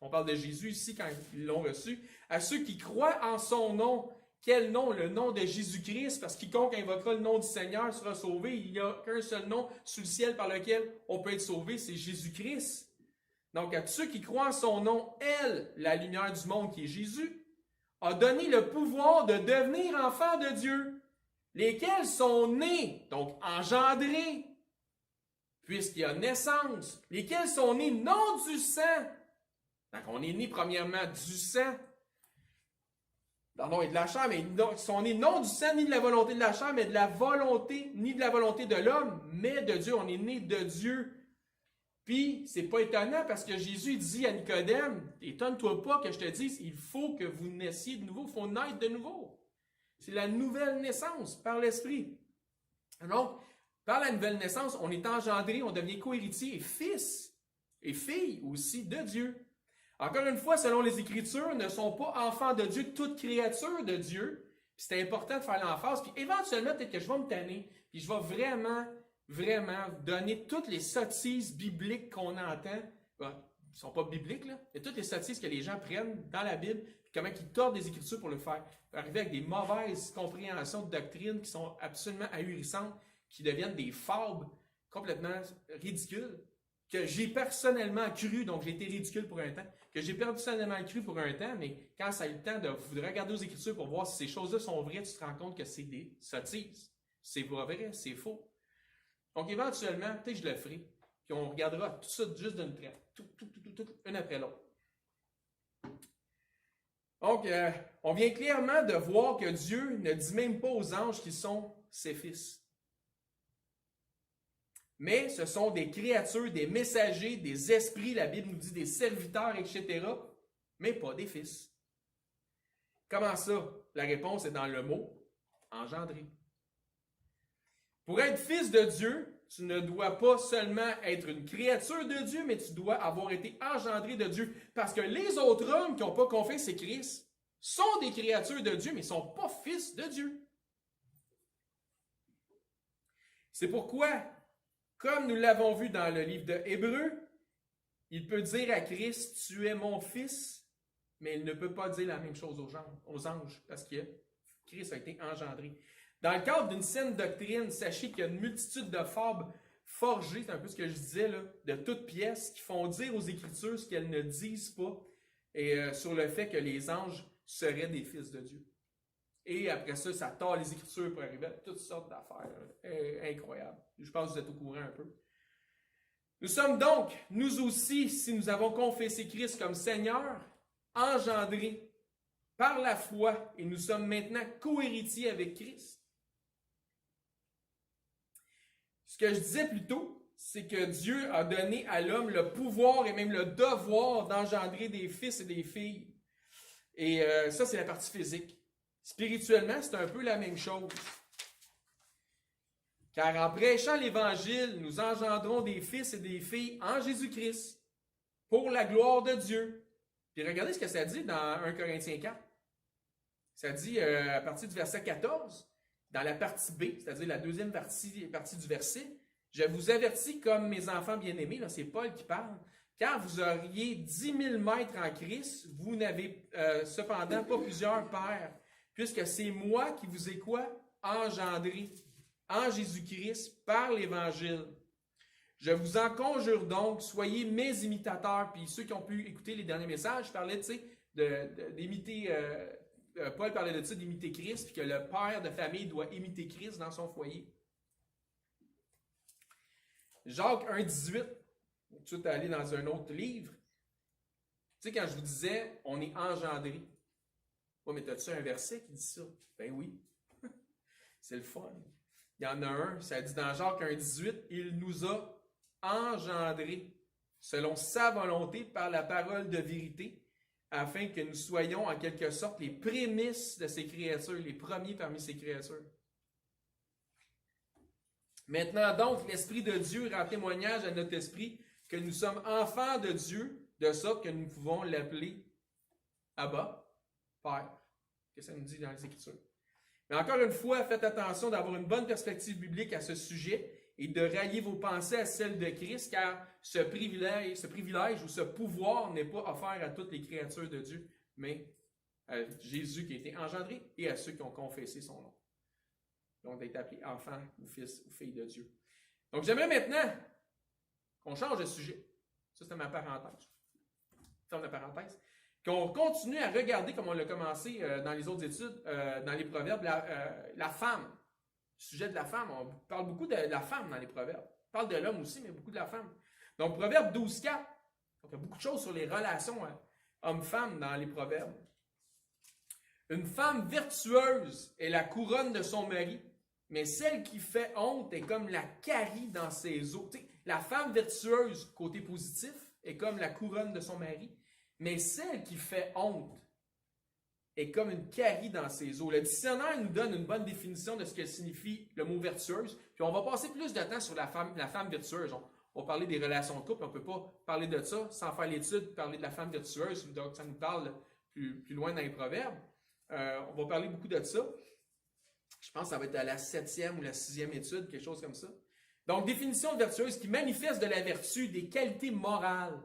on parle de Jésus ici quand ils l'ont reçu, à ceux qui croient en son nom. Quel nom? Le nom de Jésus-Christ, parce que quiconque invoquera le nom du Seigneur sera sauvé. Il n'y a qu'un seul nom sous le ciel par lequel on peut être sauvé, c'est Jésus-Christ. Donc, à tous ceux qui croient en son nom, elle, la lumière du monde qui est Jésus, a donné le pouvoir de devenir enfants de Dieu, lesquels sont nés, donc engendrés, puisqu'il y a naissance, lesquels sont nés non du sang. Donc, on est né premièrement du sang, pardon, et de la chair, mais on est non du sang ni de la volonté de la chair, mais de la volonté, ni de la volonté de l'homme, mais de Dieu. On est né de Dieu. Puis, c'est pas étonnant parce que Jésus dit à Nicodème, étonne-toi pas que je te dise, il faut que vous naissiez de nouveau, il faut naître de nouveau. C'est la nouvelle naissance par l'Esprit. Donc, par la nouvelle naissance, on est engendré, on devient co-héritier et fils et fille aussi de Dieu. Encore une fois, selon les Écritures, ne sont pas enfants de Dieu, toutes créatures de Dieu. Puis c'est important de faire l'emphase. Puis éventuellement, peut-être que je vais me tanner, puis je vais vraiment donner toutes les sottises bibliques qu'on entend. Bon, ils ne sont pas bibliques, là, mais toutes les sottises que les gens prennent dans la Bible, puis comment ils tordent les Écritures pour le faire. Arriver avec des mauvaises compréhensions de doctrine qui sont absolument ahurissantes, qui deviennent des fables complètement ridicules, que j'ai personnellement cru, donc j'ai été ridicule pour un temps, que j'ai personnellement cru pour un temps, mais quand ça a eu le temps de regarder aux Écritures pour voir si ces choses-là sont vraies, tu te rends compte que c'est des sottises. C'est pas vrai, c'est faux. Donc éventuellement, peut-être je le ferai, puis on regardera tout ça juste d'une traite, tout, une après l'autre. Donc, on vient clairement de voir que Dieu ne dit même pas aux anges qu'ils sont ses fils. Mais ce sont des créatures, des messagers, des esprits, la Bible nous dit des serviteurs, etc., mais pas des fils. Comment ça? La réponse est dans le mot « engendrer ». Pour être fils de Dieu, tu ne dois pas seulement être une créature de Dieu, mais tu dois avoir été engendré de Dieu. Parce que les autres hommes qui n'ont pas confessé Christ sont des créatures de Dieu, mais ils ne sont pas fils de Dieu. C'est pourquoi, comme nous l'avons vu dans le livre de Hébreux, il peut dire à Christ, « Tu es mon fils », mais il ne peut pas dire la même chose aux anges, parce que Christ a été engendré. Dans le cadre d'une saine doctrine, sachez qu'il y a une multitude de fables forgées, c'est un peu ce que je disais, là, de toutes pièces, qui font dire aux Écritures ce qu'elles ne disent pas, et sur le fait que les anges seraient des fils de Dieu. Et après ça, ça tord les Écritures pour arriver à toutes sortes d'affaires incroyables. Je pense que vous êtes au courant un peu. Nous sommes donc, nous aussi, si nous avons confessé Christ comme Seigneur, engendrés par la foi, et nous sommes maintenant co-héritiers avec Christ. Ce que je disais plus tôt, c'est que Dieu a donné à l'homme le pouvoir et même le devoir d'engendrer des fils et des filles. Et ça, c'est la partie physique. Spirituellement, c'est un peu la même chose. Car en prêchant l'Évangile, nous engendrons des fils et des filles en Jésus-Christ pour la gloire de Dieu. Puis regardez ce que ça dit dans 1 Corinthiens 4. Ça dit à partir du verset 14, dans la partie B, c'est-à-dire la deuxième partie du verset, « Je vous avertis comme mes enfants bien-aimés », là c'est Paul qui parle, « car vous auriez 10 000 maîtres en Christ, vous n'avez cependant pas plusieurs pères, puisque c'est moi qui vous ai quoi? Engendré en Jésus-Christ par l'Évangile. Je vous en conjure donc, soyez mes imitateurs. » Puis ceux qui ont pu écouter les derniers messages, je parlais, tu sais, d'imiter... Paul parlait de ça, d'imiter Christ, puis que le père de famille doit imiter Christ dans son foyer. Jacques 1,18, tout de suite aller dans un autre livre. Tu sais, quand je vous disais, on est engendré. Oui, mais as-tu un verset qui dit ça? Ben oui. C'est le fun. Il y en a un, ça dit dans Jacques 1,18, il nous a engendrés selon sa volonté par la parole de vérité, afin que nous soyons en quelque sorte les prémices de ces créatures, les premiers parmi ces créatures. Maintenant donc, l'Esprit de Dieu rend témoignage à notre esprit que nous sommes enfants de Dieu, de sorte que nous pouvons l'appeler Abba, Père. Que ça nous dit dans les Écritures. Mais encore une fois, faites attention d'avoir une bonne perspective biblique à ce sujet et de rallier vos pensées à celles de Christ, car ce privilège ou ce pouvoir n'est pas offert à toutes les créatures de Dieu, mais à Jésus qui a été engendré et à ceux qui ont confessé son nom. Donc, d'être appelé enfant ou fils ou fille de Dieu. Donc, j'aimerais maintenant qu'on change de sujet. Ça, c'était ma parenthèse. Ferme la parenthèse. Qu'on continue à regarder, comme on l'a commencé dans les autres études, dans les proverbes, la femme. Le sujet de la femme. On parle beaucoup de la femme dans les proverbes. On parle de l'homme aussi, mais beaucoup de la femme. Donc, Proverbe 12,4. Donc, il y a beaucoup de choses sur les relations hommes-femmes dans les proverbes. Une femme vertueuse est la couronne de son mari, mais celle qui fait honte est comme la carie dans ses os. Tu sais, la femme vertueuse, côté positif, est comme la couronne de son mari, mais celle qui fait honte est comme une carie dans ses os. Le dictionnaire nous donne une bonne définition de ce que signifie le mot vertueuse, puis on va passer plus de temps sur la femme vertueuse. On va parler des relations de couple, on ne peut pas parler de ça sans faire l'étude, parler de la femme vertueuse, donc ça nous parle plus loin dans les proverbes. On va parler beaucoup de ça. Je pense que ça va être à la 7e ou la 6e étude, quelque chose comme ça. Donc, définition de vertueuse qui manifeste de la vertu, des qualités morales,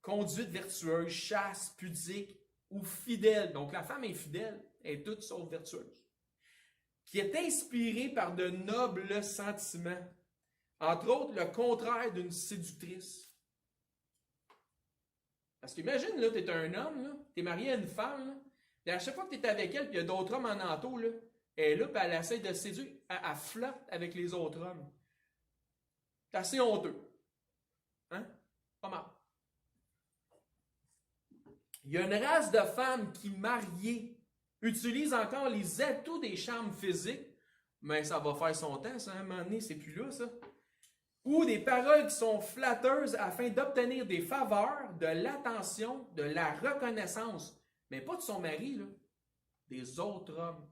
conduite vertueuse, chaste, pudique ou fidèle. Donc, la femme infidèle est toute sauf vertueuse. Qui est inspirée par de nobles sentiments. Entre autres, le contraire d'une séductrice. Parce qu'imagine, là, tu es un homme, tu es marié à une femme, là, et à chaque fois que tu es avec elle, puis il y a d'autres hommes en entour, là, elle est là, puis elle essaie de se séduire, elle flotte avec les autres hommes. C'est assez honteux. Hein? Pas mal. Il y a une race de femmes qui, mariées, utilisent encore les atouts des charmes physiques, mais ça va faire son temps, ça, à un moment donné, c'est plus là, ça. Ou des paroles qui sont flatteuses afin d'obtenir des faveurs, de l'attention, de la reconnaissance, mais pas de son mari, là, des autres hommes.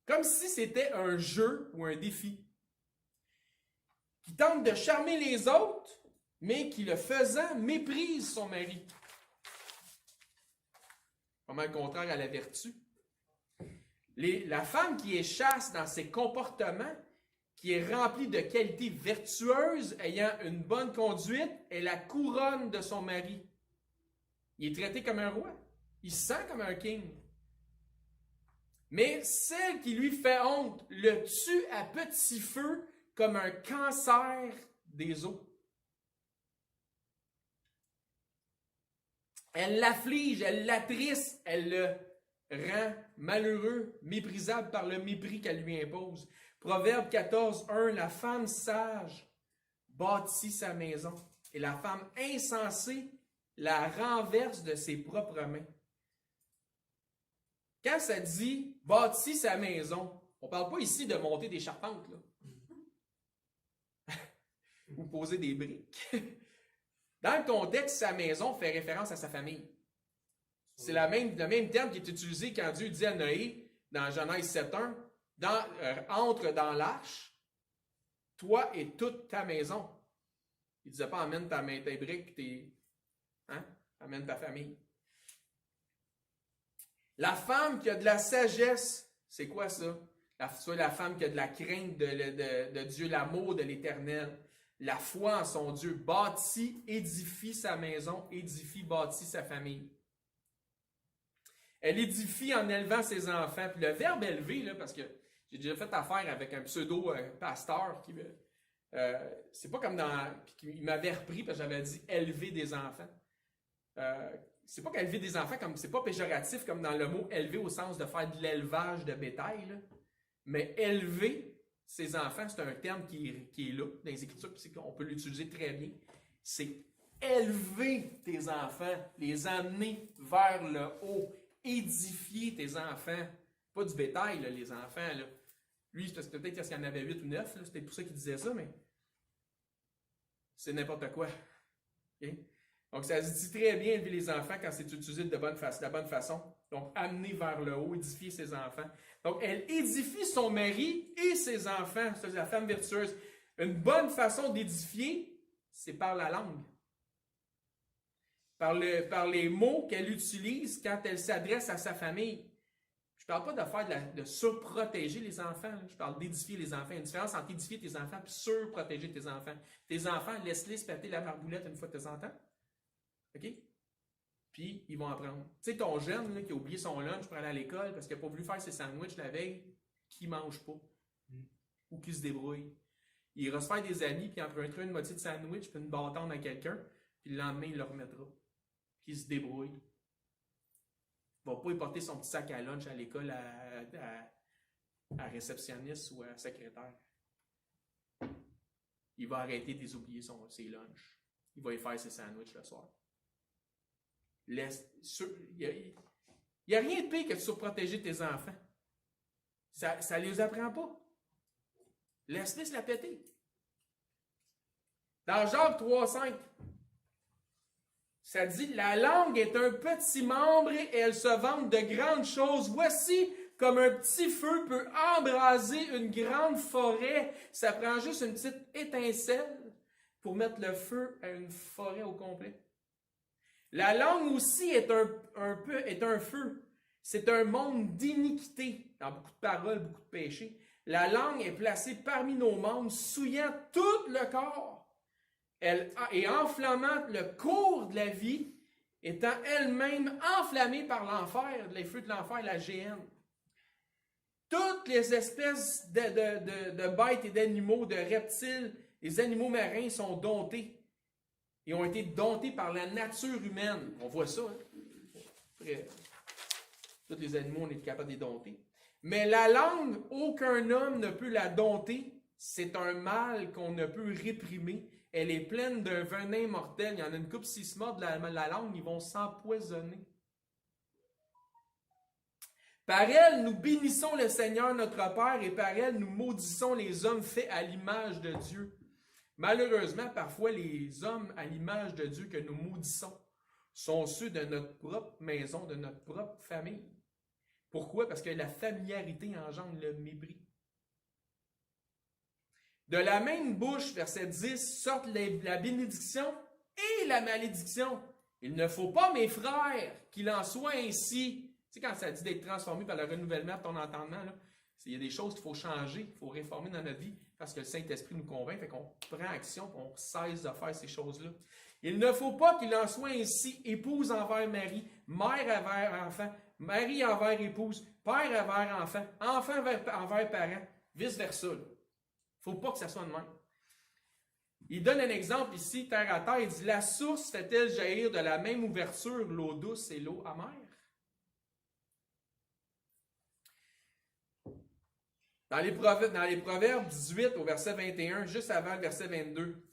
Comme si c'était un jeu ou un défi. Qui tente de charmer les autres, mais qui, le faisant, méprise son mari. Comme le contraire à la vertu. La femme qui est chaste dans ses comportements, qui est remplie de qualités vertueuses, ayant une bonne conduite, est la couronne de son mari. Il est traité comme un roi. Il se sent comme un king. Mais celle qui lui fait honte le tue à petit feu comme un cancer des os. Elle l'afflige, elle l'attriste, elle le rend malheureux, méprisable par le mépris qu'elle lui impose. Proverbe 14, 1, la femme sage bâtit sa maison et la femme insensée la renverse de ses propres mains. Quand ça dit bâtit sa maison, on ne parle pas ici de monter des charpentes, là. Ou poser des briques. Dans le contexte, sa maison fait référence à sa famille. C'est le même terme qui est utilisé quand Dieu dit à Noé, dans Genèse 7.1, entre dans l'arche, toi et toute ta maison. Il ne disait pas amène tes briques et amène ta famille. La femme qui a de la sagesse, c'est quoi ça? Soit la femme qui a de la crainte de Dieu, l'amour de l'Éternel, la foi en son Dieu, bâtit, édifie sa maison, édifie, bâtit sa famille. Elle édifie en élevant ses enfants. Puis le verbe élever, là, parce que j'ai déjà fait affaire avec un pseudo-pasteur qui c'est pas comme dans. Il m'avait repris parce que j'avais dit élever des enfants. C'est pas qu'élever des enfants, comme c'est pas péjoratif comme dans le mot élever au sens de faire de l'élevage de bétail, là. Mais élever ses enfants, c'est un terme qui est là dans les Écritures, puis on peut l'utiliser très bien. C'est élever tes enfants, les amener vers le haut, édifier tes enfants. Pas du bétail, là, les enfants. Là. Lui, c'était peut-être parce qu'il y en avait 8 ou 9, c'était pour ça qu'il disait ça, mais c'est n'importe quoi. Okay? Donc, ça se dit très bien élever les enfants quand c'est utilisé de la bonne façon. Donc, amener vers le haut, édifier ses enfants. Donc, elle édifie son mari et ses enfants. C'est la femme vertueuse. Une bonne façon d'édifier, c'est par la langue. Par les mots qu'elle utilise quand elle s'adresse à sa famille. Je ne parle pas de surprotéger les enfants. Là. Je parle d'édifier les enfants. Il y a une différence entre édifier tes enfants et surprotéger tes enfants. Tes enfants, laisse-les se péter la marboulette une fois de temps en temps. OK? Puis, ils vont apprendre. Tu sais, ton jeune là, qui a oublié son lunch pour aller à l'école parce qu'il n'a pas voulu faire ses sandwichs la veille, qui ne mange pas. Ou qui se débrouille. Il ira se faire des amis, puis il empruntera une moitié de sandwich, puis une bâtonne à quelqu'un, puis le lendemain, il le remettra. Puis il se débrouille. Il ne va pas y porter son petit sac à lunch à l'école à réceptionniste ou à secrétaire. il va arrêter de les oublier ses lunchs. Il va y faire ses sandwichs le soir. Il n'y a rien de pire que de surprotéger tes enfants. Ça ne les apprend pas. Laisse-les se la péter. Dans Jacques 3,5, ça dit « La langue est un petit membre et elle se vante de grandes choses. Voici comme un petit feu peut embraser une grande forêt. » Ça prend juste une petite étincelle pour mettre le feu à une forêt au complet. La langue aussi est un feu. C'est un monde d'iniquité, dans beaucoup de paroles, beaucoup de péchés. La langue est placée parmi nos membres, souillant tout le corps et enflammant le cours de la vie, étant elle-même enflammée par l'enfer, les feux de l'enfer, la géhenne. Toutes les espèces de bêtes et d'animaux, de reptiles, les animaux marins sont domptés. Ils ont été domptés par la nature humaine. On voit ça. Hein? Après, tous les animaux, on est capable de les dompter. Mais la langue, aucun homme ne peut la dompter. C'est un mal qu'on ne peut réprimer. Elle est pleine d'un venin mortel. Il y en a une couple, s'ils se mordent la langue, ils vont s'empoisonner. Par elle, nous bénissons le Seigneur notre Père et par elle, nous maudissons les hommes faits à l'image de Dieu. Malheureusement, parfois, les hommes à l'image de Dieu que nous maudissons sont ceux de notre propre maison, de notre propre famille. Pourquoi? Parce que la familiarité engendre le mépris. De la même bouche, verset 10, sortent la bénédiction et la malédiction. Il ne faut pas, mes frères, qu'il en soit ainsi. Tu sais, quand ça dit d'être transformé par le renouvellement de ton entendement, là, il y a des choses qu'il faut changer, il faut réformer dans notre vie parce que le Saint-Esprit nous convainc, fait qu'on prend action, on cesse de faire ces choses-là. Il ne faut pas qu'il en soit ainsi, épouse envers mari, mère envers enfant, mari envers épouse, père envers enfant, enfant envers parent, vice-versa. Il ne faut pas que ça soit de même. Il donne un exemple ici, terre à terre, il dit « La source fait-elle jaillir de la même ouverture l'eau douce et l'eau amère? » Dans les Proverbes 18 au verset 21, juste avant le verset 22,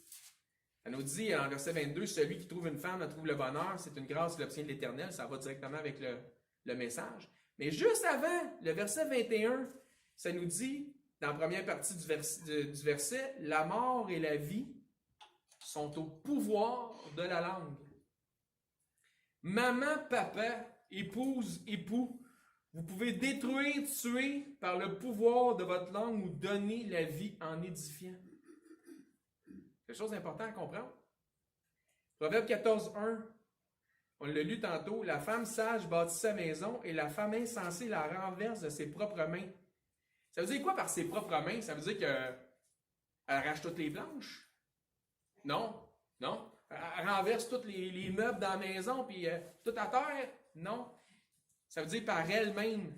ça nous dit en verset 22, « Celui qui trouve une femme trouve le bonheur, c'est une grâce qu'il obtient de l'Éternel. » Ça va directement avec le message. Mais juste avant le verset 21, ça nous dit, dans la première partie du verset, « La mort et la vie sont au pouvoir de la langue. » Maman, papa, épouse, époux, vous pouvez détruire, tuer par le pouvoir de votre langue ou donner la vie en édifiant. Quelque chose d'important à comprendre. Proverbe 14, 1, on l'a lu tantôt, la femme sage bâtit sa maison et la femme insensée la renverse de ses propres mains. Ça veut dire quoi par ses propres mains? Ça veut dire qu'elle arrache toutes les planches? Non, non. Elle renverse tous les meubles dans la maison puis tout à terre? Non. Ça veut dire par elle-même,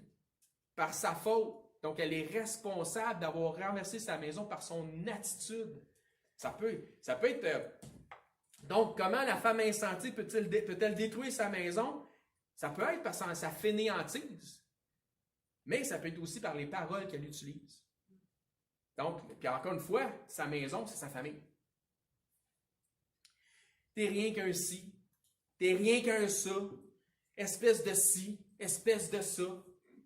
par sa faute. Donc, elle est responsable d'avoir renversé sa maison par son attitude. Ça peut être... donc, comment la femme insensée peut-elle détruire sa maison? Ça peut être par sa fainéantise. Mais ça peut être aussi par les paroles qu'elle utilise. Donc, puis encore une fois, sa maison, c'est sa famille. T'es rien qu'un ci, t'es rien qu'un ça, espèce de ci, espèce de ça.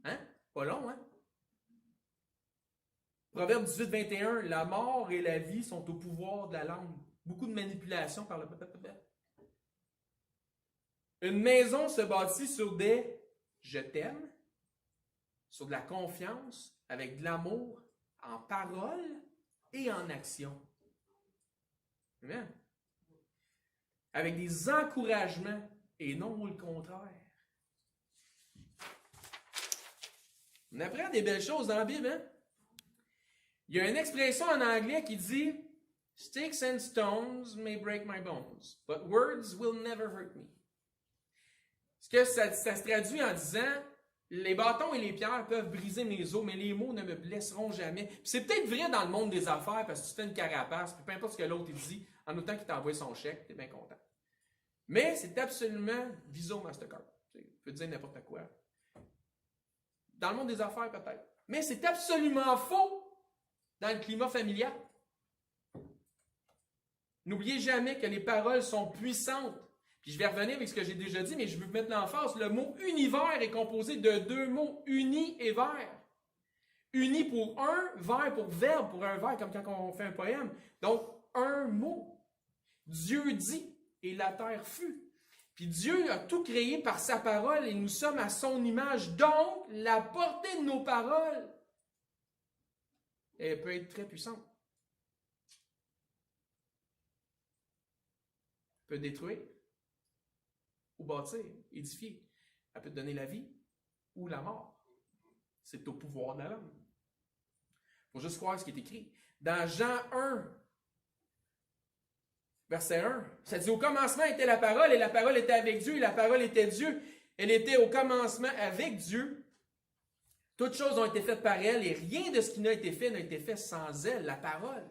Hein? Pas long, hein? Proverbe 18, 21, la mort et la vie sont au pouvoir de la langue. Beaucoup de manipulation par le... Une maison se bâtit sur des « je t'aime », sur de la confiance, avec de l'amour, en parole et en action. Amen. Avec des encouragements et non le contraire. On apprend des belles choses dans la Bible, hein? Il y a une expression en anglais qui dit « Sticks and stones may break my bones, but words will never hurt me. » Ce que ça se traduit en disant « Les bâtons et les pierres peuvent briser mes os, mais les mots ne me blesseront jamais. » Puis c'est peut-être vrai dans le monde des affaires parce que tu fais une carapace, puis peu importe ce que l'autre te dit, en autant qu'il t'envoie son chèque, tu es bien content. Mais c'est absolument Visa ou Mastercard. Tu peux dire n'importe quoi. Dans le monde des affaires, peut-être. Mais c'est absolument faux dans le climat familial. N'oubliez jamais que les paroles sont puissantes. Puis je vais revenir avec ce que j'ai déjà dit, mais je veux mettre l'emphase. Le mot univers est composé de deux mots, uni et vers. Uni pour un, vers pour verbe, pour un vers, comme quand on fait un poème. Donc, un mot. Dieu dit, et la terre fut. Puis Dieu a tout créé par sa parole, et nous sommes à son image. Donc, la portée de nos paroles, elle peut être très puissante. Elle peut détruire, ou bâtir, édifier. Elle peut te donner la vie ou la mort. C'est au pouvoir de la langue. Il faut juste croire ce qui est écrit. Dans Jean 1, verset 1, ça dit « Au commencement était la parole, et la parole était avec Dieu, et la parole était Dieu. Elle était au commencement avec Dieu. Toutes choses ont été faites par elle, et rien de ce qui n'a été fait sans elle, la parole. »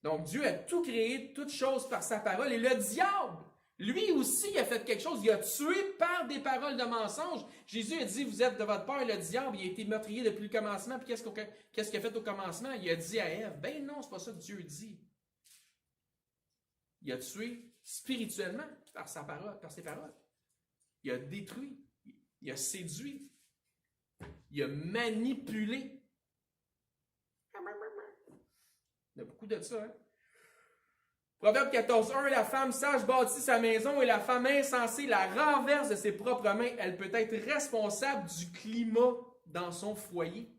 Donc Dieu a tout créé, toutes choses par sa parole, et le diable, lui aussi, a fait quelque chose. Il a tué par des paroles de mensonge. Jésus a dit, vous êtes de votre père, le diable, il a été meurtrier depuis le commencement. Puis qu'est-ce qu'il a fait au commencement? Il a dit à Ève, ben non, c'est pas ça que Dieu dit. Il a tué spirituellement par sa parole, par ses paroles. Il a détruit, il a séduit, il a manipulé. Il y a beaucoup de ça, hein? Proverbe 14.1, la femme sage bâtit sa maison et la femme insensée la renverse de ses propres mains. Elle peut être responsable du climat dans son foyer.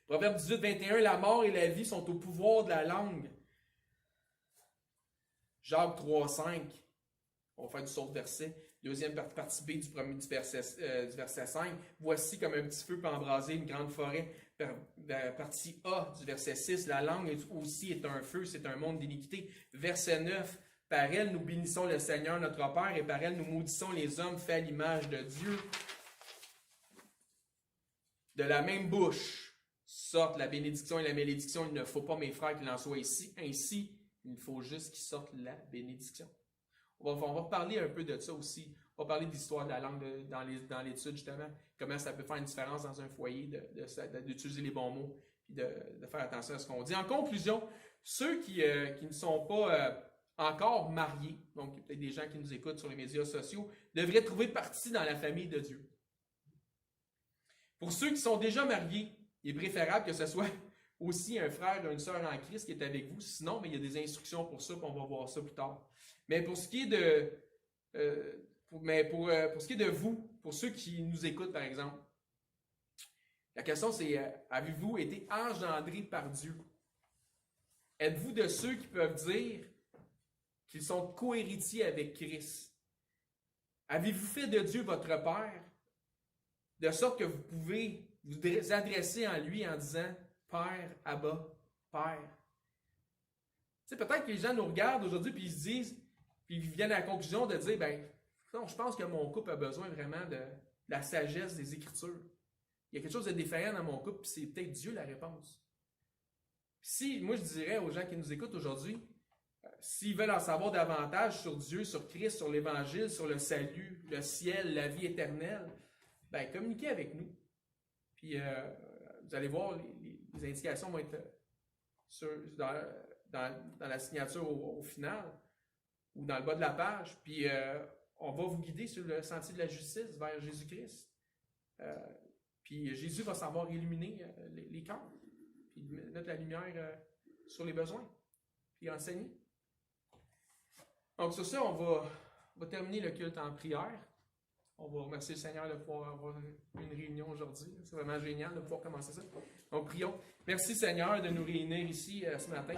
Proverbe 18.21, la mort et la vie sont au pouvoir de la langue. Jacques 3.5, on va faire du sauce verset. Deuxième partie B du verset 5. Voici comme un petit feu peut embraser une grande forêt. Partie A du verset 6. La langue aussi est un feu, c'est un monde d'iniquité. Verset 9. Par elle, nous bénissons le Seigneur notre Père et par elle, nous maudissons les hommes faits à l'image de Dieu. De la même bouche sortent la bénédiction et la malédiction. Il ne faut pas, mes frères, qu'il en soit ici. Ainsi, il faut juste qu'il sorte la bénédiction. On va reparler un peu de ça aussi. On va parler de l'histoire de la langue dans l'étude, justement. Comment ça peut faire une différence dans un foyer d'utiliser les bons mots et de faire attention à ce qu'on dit. En conclusion, ceux qui ne sont pas encore mariés, donc peut-être des gens qui nous écoutent sur les médias sociaux, devraient trouver partie dans la famille de Dieu. Pour ceux qui sont déjà mariés, il est préférable que ce soit aussi un frère ou une sœur en Christ qui est avec vous. Sinon, mais il y a des instructions pour ça, puis on va voir ça plus tard. Mais pour ce qui est pour ce qui est de vous, pour ceux qui nous écoutent, par exemple, la question c'est, avez-vous été engendrés par Dieu? Êtes-vous de ceux qui peuvent dire qu'ils sont co-héritiers avec Christ? Avez-vous fait de Dieu votre Père? De sorte que vous pouvez vous adresser à lui en disant « Père, Abba, Père ». Tu sais, peut-être que les gens nous regardent aujourd'hui puis ils se disent, puis ils viennent à la conclusion de dire « Ben, non, je pense que mon couple a besoin vraiment de la sagesse des Écritures. Il y a quelque chose de défaillant dans mon couple, puis c'est peut-être Dieu la réponse. » Si, moi je dirais aux gens qui nous écoutent aujourd'hui, s'ils veulent en savoir davantage sur Dieu, sur Christ, sur l'Évangile, sur le salut, le ciel, la vie éternelle, ben communiquez avec nous. Puis vous allez voir, les indications vont être dans la signature au final, ou dans le bas de la page. Puis on va vous guider sur le sentier de la justice vers Jésus-Christ. Puis Jésus va savoir illuminer les cœurs, puis mettre la lumière sur les besoins, puis enseigner. Donc sur ça, on va terminer le culte en prière. On va remercier le Seigneur de pouvoir avoir une réunion aujourd'hui. C'est vraiment génial de pouvoir commencer ça. Donc prions. Merci Seigneur de nous réunir ici ce matin.